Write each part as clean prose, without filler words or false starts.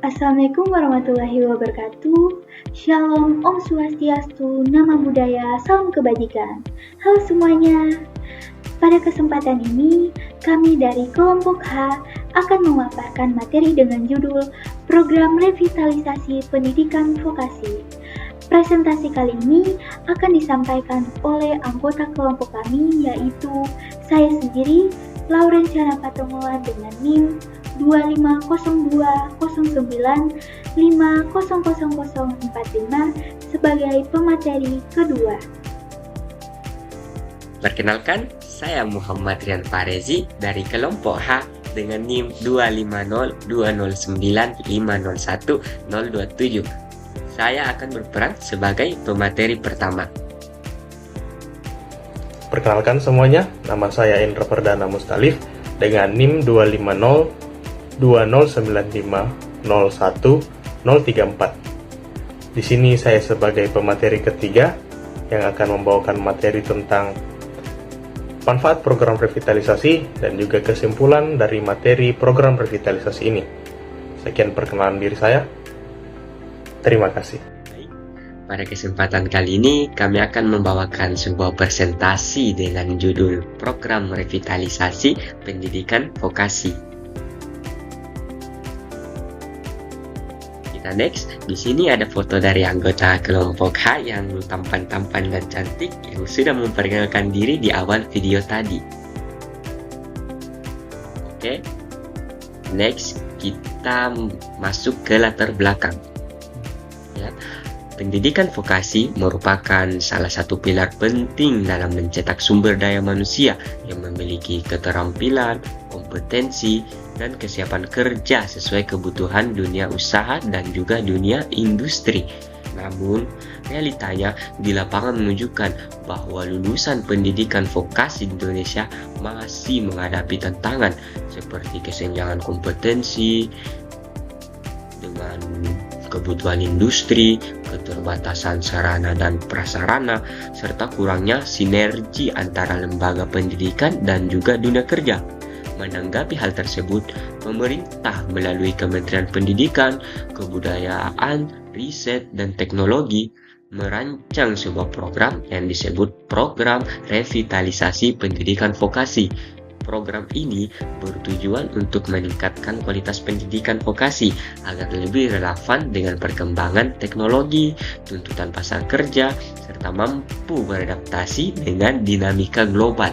Assalamualaikum warahmatullahi wabarakatuh. Shalom, Om Swastiastu, Nama Budaya, Salam Kebajikan. Halo semuanya. Pada kesempatan ini, kami dari kelompok H akan memaparkan materi dengan judul Program Revitalisasi Pendidikan Vokasi. Presentasi kali ini akan disampaikan oleh anggota kelompok kami, yaitu saya sendiri, Laurenciana Patomola dengan NIM 250209500045 sebagai pemateri kedua. Perkenalkan, saya Muhammad Rian Farezi dari kelompok H dengan NIM 250209501027. Saya akan berperan sebagai pemateri pertama. Perkenalkan semuanya, nama saya Indra Perdana Mustalif dengan NIM 25020950134. Di sini saya sebagai pemateri ketiga yang akan membawakan materi tentang manfaat program revitalisasi dan juga kesimpulan dari materi program revitalisasi ini. Sekian perkenalan diri saya. Terima kasih. Pada kesempatan kali ini, kami akan membawakan sebuah presentasi dengan judul Program Revitalisasi Pendidikan Vokasi. Kita next, di sini ada foto dari anggota kelompok H yang tampan-tampan dan cantik yang sudah memperkenalkan diri di awal video tadi. Oke, next kita masuk ke latar belakang. Ya. Pendidikan vokasi merupakan salah satu pilar penting dalam mencetak sumber daya manusia yang memiliki keterampilan, kompetensi, dan kesiapan kerja sesuai kebutuhan dunia usaha dan juga dunia industri. Namun, realitanya di lapangan menunjukkan bahwa lulusan pendidikan vokasi di Indonesia masih menghadapi tantangan seperti kesenjangan kompetensi dengan kebutuhan industri, keterbatasan sarana dan prasarana, serta kurangnya sinergi antara lembaga pendidikan dan juga dunia kerja. Menanggapi hal tersebut, pemerintah melalui Kementerian Pendidikan, Kebudayaan, Riset, dan Teknologi merancang sebuah program yang disebut Program Revitalisasi Pendidikan Vokasi. Program ini bertujuan untuk meningkatkan kualitas pendidikan vokasi agar lebih relevan dengan perkembangan teknologi, tuntutan pasar kerja, serta mampu beradaptasi dengan dinamika global.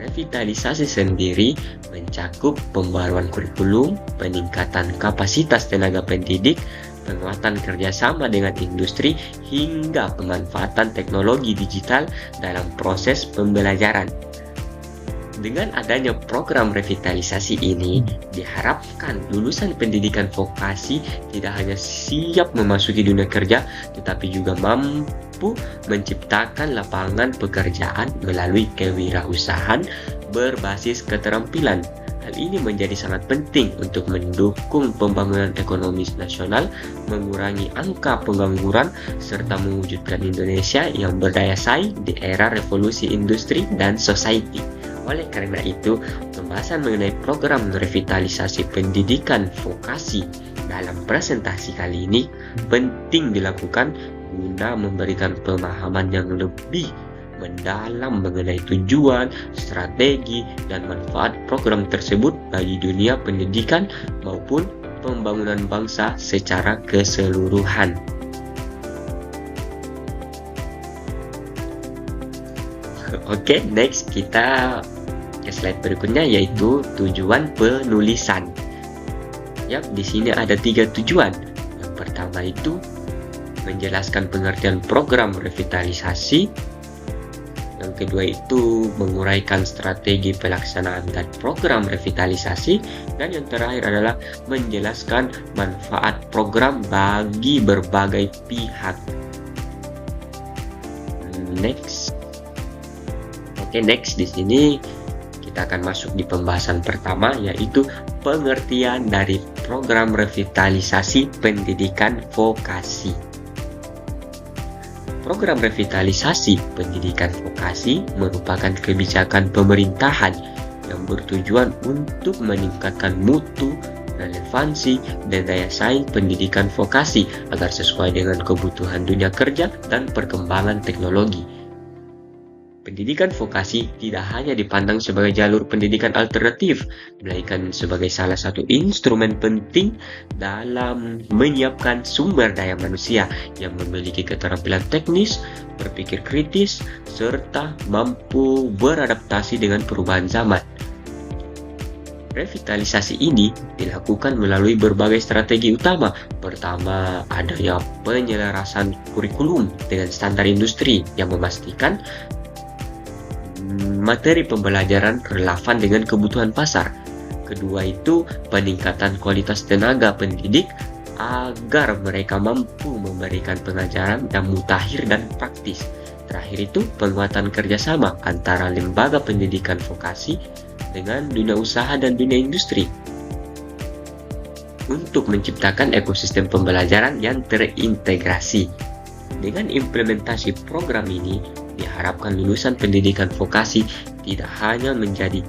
Revitalisasi sendiri mencakup pembaruan kurikulum, peningkatan kapasitas tenaga pendidik, penguatan kerjasama dengan industri, hingga pemanfaatan teknologi digital dalam proses pembelajaran. Dengan adanya program revitalisasi ini, diharapkan lulusan pendidikan vokasi tidak hanya siap memasuki dunia kerja, tetapi juga mampu menciptakan lapangan pekerjaan melalui kewirausahaan berbasis keterampilan. Hal ini menjadi sangat penting untuk mendukung pembangunan ekonomi nasional, mengurangi angka pengangguran, serta mewujudkan Indonesia yang berdaya saing di era revolusi industri dan society. Oleh karena itu, pembahasan mengenai program revitalisasi pendidikan vokasi dalam presentasi kali ini penting dilakukan guna memberikan pemahaman yang lebih mendalam mengenai tujuan, strategi, dan manfaat program tersebut bagi dunia pendidikan maupun pembangunan bangsa secara keseluruhan. Oke, next kita ke slide berikutnya, yaitu tujuan penulisan. Yap, di sini ada 3 tujuan. Yang pertama itu menjelaskan pengertian program revitalisasi. Yang kedua itu menguraikan strategi pelaksanaan dan program revitalisasi. Dan yang terakhir adalah menjelaskan manfaat program bagi berbagai pihak. Next. Oke, next di sini kita akan masuk di pembahasan pertama, yaitu pengertian dari program revitalisasi pendidikan vokasi. Program revitalisasi pendidikan vokasi merupakan kebijakan pemerintahan yang bertujuan untuk meningkatkan mutu, relevansi, dan daya saing pendidikan vokasi agar sesuai dengan kebutuhan dunia kerja dan perkembangan teknologi. Pendidikan vokasi tidak hanya dipandang sebagai jalur pendidikan alternatif, melainkan sebagai salah satu instrumen penting dalam menyiapkan sumber daya manusia yang memiliki keterampilan teknis, berpikir kritis, serta mampu beradaptasi dengan perubahan zaman. Revitalisasi ini dilakukan melalui berbagai strategi utama. Pertama, adanya penyelarasan kurikulum dengan standar industri yang memastikan materi pembelajaran relevan dengan kebutuhan pasar. Kedua itu peningkatan kualitas tenaga pendidik agar mereka mampu memberikan pengajaran yang mutakhir dan praktis. Terakhir itu penguatan kerjasama antara lembaga pendidikan vokasi dengan dunia usaha dan dunia industri untuk menciptakan ekosistem pembelajaran yang terintegrasi. Dengan implementasi program ini, diharapkan lulusan pendidikan vokasi tidak hanya menjadi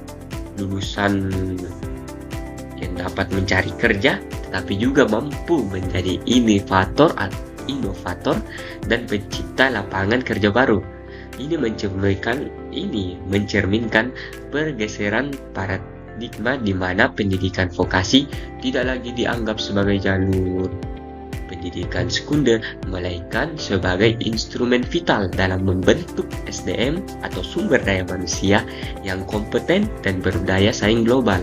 lulusan yang dapat mencari kerja, tetapi juga mampu menjadi inovator dan pencipta lapangan kerja baru. Ini mencerminkan pergeseran paradigma di mana pendidikan vokasi tidak lagi dianggap sebagai jalur pendidikan sekunder, melainkan sebagai instrumen vital dalam membentuk SDM atau sumber daya manusia yang kompeten dan berdaya saing global.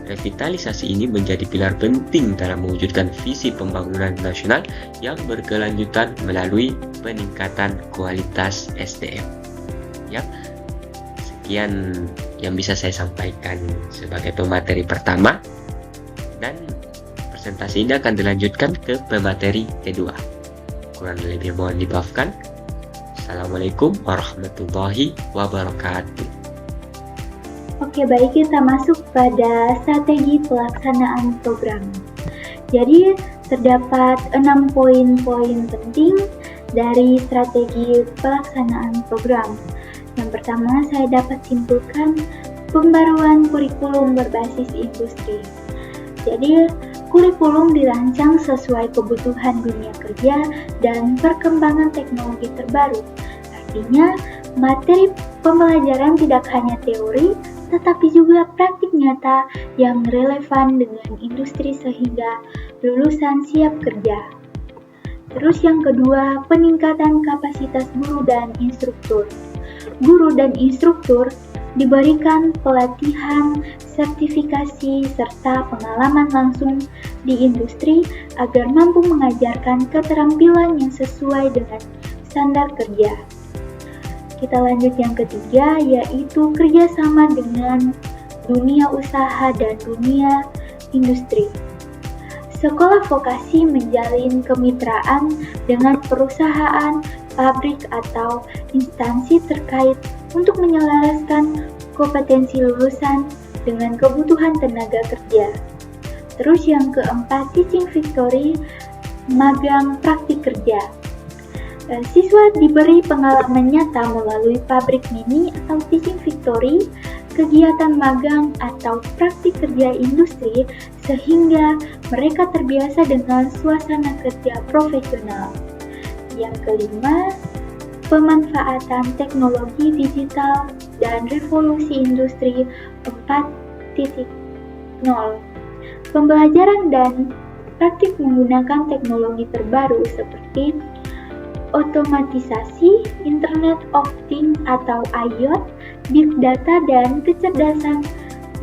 Revitalisasi ini menjadi pilar penting dalam mewujudkan visi pembangunan nasional yang berkelanjutan melalui peningkatan kualitas SDM. Ya, sekian yang bisa saya sampaikan sebagai pemateri pertama, dan presentasi ini akan dilanjutkan ke pemateri kedua. Kurang lebih mohon dimaafkan. Assalamualaikum warahmatullahi wabarakatuh. Oke, baik, kita masuk pada strategi pelaksanaan program. Jadi, terdapat 6 poin-poin penting dari strategi pelaksanaan program. Yang pertama, saya dapat simpulkan pembaruan kurikulum berbasis industri. Jadi, kurikulum dirancang sesuai kebutuhan dunia kerja dan perkembangan teknologi terbaru. Artinya, materi pembelajaran tidak hanya teori, tetapi juga praktik nyata yang relevan dengan industri sehingga lulusan siap kerja. Terus yang kedua, peningkatan kapasitas guru dan instruktur. Guru dan instruktur diberikan pelatihan, sertifikasi, serta pengalaman langsung di industri agar mampu mengajarkan keterampilan yang sesuai dengan standar kerja. Kita lanjut yang ketiga, yaitu kerjasama dengan dunia usaha dan dunia industri. Sekolah vokasi menjalin kemitraan dengan perusahaan, pabrik, atau instansi terkait untuk menyelaraskan kompetensi lulusan dengan kebutuhan tenaga kerja. Terus yang keempat, teaching victory, magang praktik kerja. Siswa diberi pengalaman nyata melalui pabrik mini atau teaching victory, kegiatan magang atau praktik kerja industri sehingga mereka terbiasa dengan suasana kerja profesional. Yang kelima, pemanfaatan teknologi digital dan revolusi industri 4.0. Pembelajaran dan praktik menggunakan teknologi terbaru seperti otomatisasi, Internet of Things atau IoT, Big Data, dan kecerdasan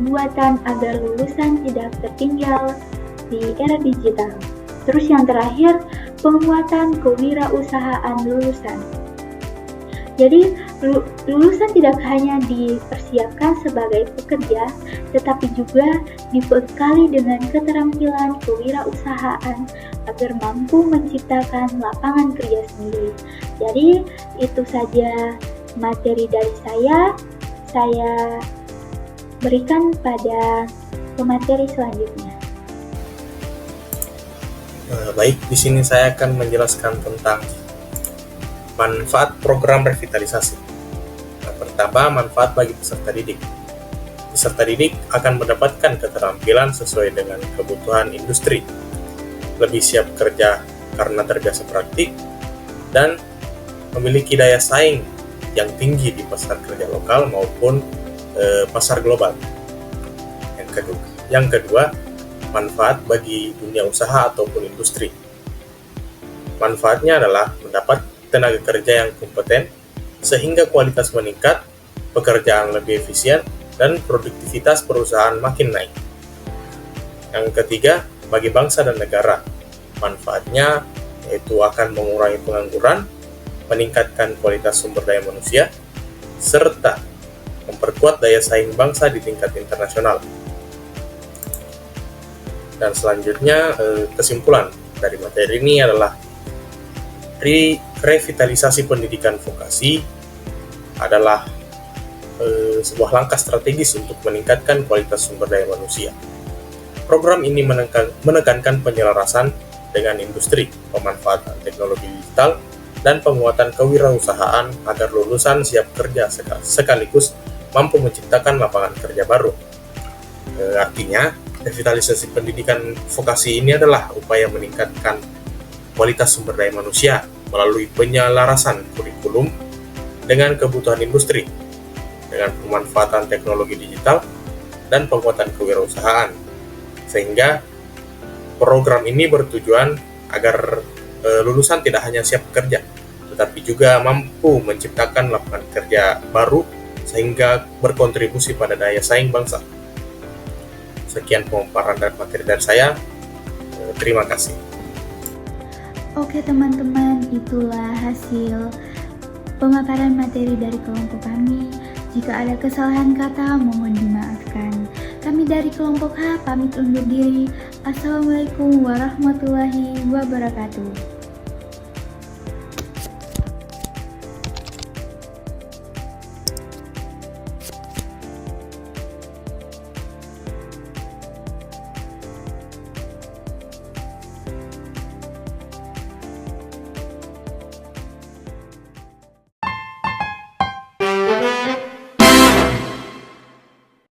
buatan agar lulusan tidak tertinggal di era digital. Terus yang terakhir, penguatan kewirausahaan lulusan. Jadi, lulusan tidak hanya dipersiapkan sebagai pekerja, tetapi juga dibekali dengan keterampilan kewirausahaan agar mampu menciptakan lapangan kerja sendiri. Jadi, itu saja materi dari saya. Saya berikan pada pemateri selanjutnya. Baik, di sini saya akan menjelaskan tentang manfaat program revitalisasi. Pertama, manfaat bagi peserta didik. peserta didik akan mendapatkan keterampilan sesuai dengan kebutuhan industri, lebih siap kerja karena terbiasa praktik, dan memiliki daya saing yang tinggi di pasar kerja lokal maupun pasar global. Yang kedua, manfaat bagi dunia usaha ataupun industri. Manfaatnya adalah mendapat tenaga kerja yang kompeten sehingga kualitas meningkat, pekerjaan lebih efisien, dan produktivitas perusahaan makin naik. Yang ketiga, bagi bangsa dan negara. Manfaatnya yaitu akan mengurangi pengangguran, meningkatkan kualitas sumber daya manusia, serta memperkuat daya saing bangsa di tingkat internasional. Dan selanjutnya, kesimpulan dari materi ini adalah revitalisasi pendidikan vokasi adalah sebuah langkah strategis untuk meningkatkan kualitas sumber daya manusia. Program ini menekankan penyelarasan dengan industri, pemanfaatan teknologi digital, dan penguatan kewirausahaan agar lulusan siap kerja sekaligus mampu menciptakan lapangan kerja baru. Artinya, revitalisasi pendidikan vokasi ini adalah upaya meningkatkan kualitas sumber daya manusia melalui penyelarasan kurikulum dengan kebutuhan industri, dengan pemanfaatan teknologi digital dan penguatan kewirausahaan, sehingga program ini bertujuan agar lulusan tidak hanya siap bekerja, tetapi juga mampu menciptakan lapangan kerja baru sehingga berkontribusi pada daya saing bangsa. Sekian pemaparan dan materi dari saya. Terima kasih. Oke teman-teman, itulah hasil pemaparan materi dari kelompok kami. Jika ada kesalahan kata, mohon dimaafkan. Kami dari kelompok H pamit undur diri. Assalamualaikum warahmatullahi wabarakatuh.